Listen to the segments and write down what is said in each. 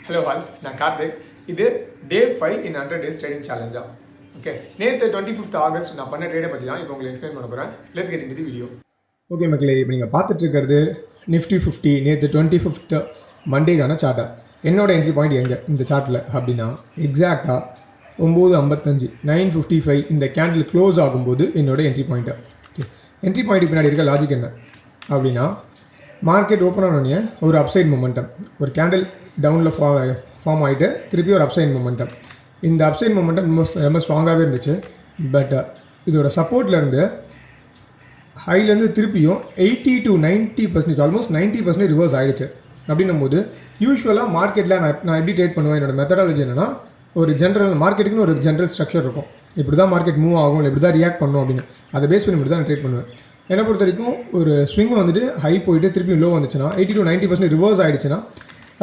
Hello all, நான் கார்த்திக். இது டே 5 in 100 days trading challenge. Okay, நேற்று 25th ஆகஸ்ட் நான் பண்ண ட்ரேடை பற்றி தான் இப்போ உங்களுக்கு எக்ஸ்பிளைன் பண்ண போகிறேன். Let's get into the video. Okay மக்களே, இப்போ நீங்கள் பார்த்துட்டு இருக்கிறது நிஃப்டி 50 நேற்று 25th மண்டேக்கான சார்ட்டை. என்னோட என்ட்ரி பாயிண்ட் எங்கே இந்த சார்ட்டில் அப்படின்னா எக்ஸாக்டாக 9:55 9:55 இந்த கேண்டில் க்ளோஸ் ஆகும்போது என்னோட என்ட்ரி பாயிண்ட்டு. ஓகே, என்ட்ரி பாயிண்ட்டுக்கு பின்னாடி இருக்க லாஜிக் என்ன அப்படின்னா, மார்க்கெட் ஓப்பன் ஆனோடனே ஒரு அப்சைட் மொமெண்டம், ஒரு கேண்டில் டவுனில் ஃபார்ம் ஆகிட்டு திருப்பி ஒரு அப்சைட் மொமெண்டம். இந்த அப்சைட் மொமெண்டம் ரொம்ப ஸ்ட்ராங்காகவே இருந்துச்சு. பட் இதோட சப்போர்ட்லேருந்து ஹைலேருந்து திருப்பியும் 80 to 90% ஆல்மோஸ்ட் 90% ரிவர்ஸ் ஆகிடுச்சு. அப்படின்னும் போது யூஸ்வலாக மார்க்கெட்டில் நான் எப்படி ட்ரேட் பண்ணுவேன், என்னோட மெத்தடாலஜி என்னென்னா, ஒரு ஜென்ரல் மார்க்கெட்டுக்குன்னு ஒரு ஜென்ரல் ஸ்ட்ரக்சர் இருக்கும். இப்படி தான் மார்க்கெட் மூவ் ஆகும், இல்லை இப்படி தான் ரியாக்ட் பண்ணும் அப்படின்னு அதை பேஸ் பண்ணி இப்படி தான் நான் ட்ரேட் பண்ணுவேன். என்னை பொறுத்த வரைக்கும் ஒரு ஸ்விங் வந்துட்டு ஹை போயிட்டு திருப்பியும் லோ வந்துச்சுன்னா 80 to 90% ரிவர்ஸ் ஆகிடுச்சுன்னா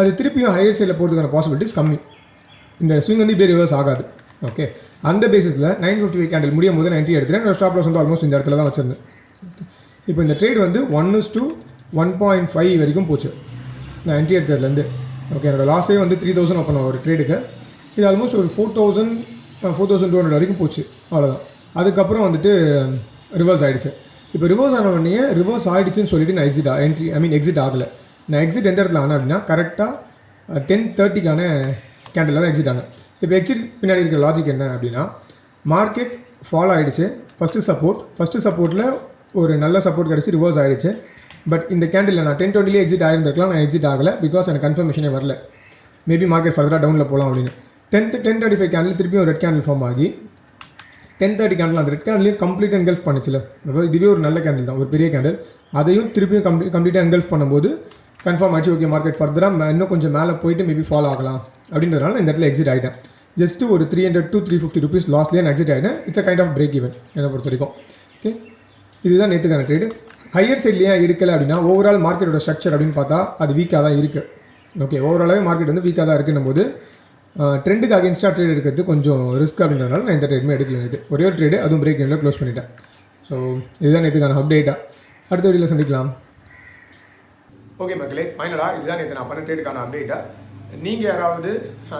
அது திருப்பியும் ஹையர் சைடில் போகிறதுக்கான பாசிபிலிட்டிஸ் கம்மி. இந்த ஸ்விங் வந்து இப்படியே ரிவர்ஸ் ஆகாது. ஓகே, அந்த பேசிஸில் 9:55 கேண்டில் முடியும் போது நான் என்ட்ரி எடுத்துகிறேன். என்னோட ஸ்டாப் லாஸ் வந்து ஆல்மோஸ்ட் இந்த இடத்துல தான் வச்சிருந்தேன். இப்போ இந்த ட்ரேட் வந்து 1:1.5 வரைக்கும் போச்சு நான் என்ட்ரி எடுத்ததுலேருந்து. ஓகே, என்னோட லாஸே வந்து 3000 ஓப்பன் ஒரு ட்ரேடுக்கு. இது ஆல்மோஸ்ட் ஒரு 4,200 வரைக்கும் போச்சு, அவ்வளோதான். அதுக்கப்புறம் வந்துட்டு ரிவர்ஸ் ஆகிடுச்சு. இப்போ ரிவர்ஸ் ஆன உடனே ரிவர்ஸ் ஆகிடுச்சுன்னு சொல்லிட்டு நான் எக்ஸிட் ஆகலை. நான் எக்ஸிட் எந்த இடத்துல ஆனேன் அப்படின்னா கரெக்டாக 10:30க்கான கேண்டில் தான் எக்ஸிட் ஆனேன். இப்போ எக்ஸிட் பின்னாடி இருக்கிற லாஜிக் என்ன அப்படின்னா, மார்க்கெட் ஃபாலோ ஆகிடுச்சு. ஃபஸ்ட்டு சப்போர்ட்டில் ஒரு நல்ல சப்போர்ட் கிடச்சி ரிவர்ஸ் ஆகிடுச்சு. பட் இந்த கேண்டில் நான் 10:20 எக்ஸிட் ஆகிருந்திருக்கலாம், நான் எக்ஸிட் ஆகலை. பிகாஸ் எனக்கு கன்ஃபர்மேஷனே வரல, மேபி மார்க்கெட் ஃபர்தராக டவுனில் போகலாம் அப்படின்னு. 10:35 கேண்டில் திருப்பியும் ஒரு ரெட் கேண்டில் ஃபார்ம் ஆகி 10:30 கேண்டில் அந்த ரெட் கேண்டிலையும் கம்ப்ளீட் என்கல்ஃப் பண்ணிச்சுல. அதாவது இதுவே ஒரு நல்ல கேண்டில் தான், ஒரு பெரிய கேண்டில். அதையும் திருப்பியும் கம்ப்ளீட்டாக என்கல்ஃப் பண்ணும்போது கன்ஃபார்ம் ஆகிடுச்சு. ஓகே, மார்க்கெட் ஃபர்தராக இன்னும் கொஞ்சம் மேலே போயிட்டு மேபி ஃபாலோ ஆகலாம் அப்படின்றதுனால இந்த இடத்துல எக்ஸிட் ஆகிட்டேன். ஜஸ்ட் ஒரு 300 to 350 rupees லாஸ்ட்லேயே நான் எக்ஸிட் ஆகிட்டேன். It's a kind of break even என்னை பொறுத்த வரைக்கும். ஓகே, இதுதான் நேற்றுக்கான ட்ரேடு. ஹையர் சைட்லேயே எடுக்கலை அப்படின்னா ஓவரால் மார்க்கெட்டோட ஸ்ட்ரக்சர் அப்படின்னு பார்த்தா அது வீக்காக தான் இருக்குது. ஓகே, ஓவராலாகவே மார்க்கெட் வந்து வீக்காக தான் இருக்குன்னும் போது ட்ரெண்டுக்கு அகேன்ஸ்டாக ட்ரேட் எடுக்கிறது கொஞ்சம் ரிஸ்க் அப்படின்றதுனால நான் இந்த ட்ரேடுமே எடுக்கல. இது ஒரே ஒரு ட்ரேடு, அதுவும் பிரேக் ஈவனில் க்ளோஸ் பண்ணிட்டேன். ஸோ இதுதான் நேற்றுக்கான அப்டேட்டாக. அடுத்த வீடியோவில் சந்திக்கலாம். ஓகே மக்களே, ஃபைனலாக இதுதான் நேற்று நான் பண்ண ட்ரேடுக்கான அப்டேட்டாக. நீங்கள் யாராவது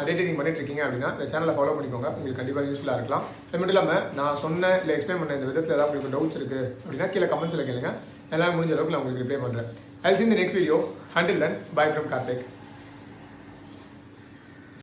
டே ட்ரேடிங் பண்ணிட்டு இருக்கீங்க அப்படின்னா இந்த சேனலை ஃபாலோ பண்ணிக்கோங்க, உங்களுக்கு கண்டிப்பாக யூஸ்ஃபுல்லாக இருக்கலாம். அது மட்டும் இல்லாமல் நான் சொன்ன இல்லை எக்ஸ்பிளைன் பண்ண இந்த விதத்தில் ஏதாவது உங்களுக்கு டவுட்ஸ் இருக்குது அப்படின்னா கீழே கமெண்ட்ஸில் கேளுங்க. எல்லாம் முடிஞ்ச அளவுக்கு நான் உங்களுக்கு ரிப்ளை பண்ணுறேன். I'll see you in the next video. Until then, bye from Karthik.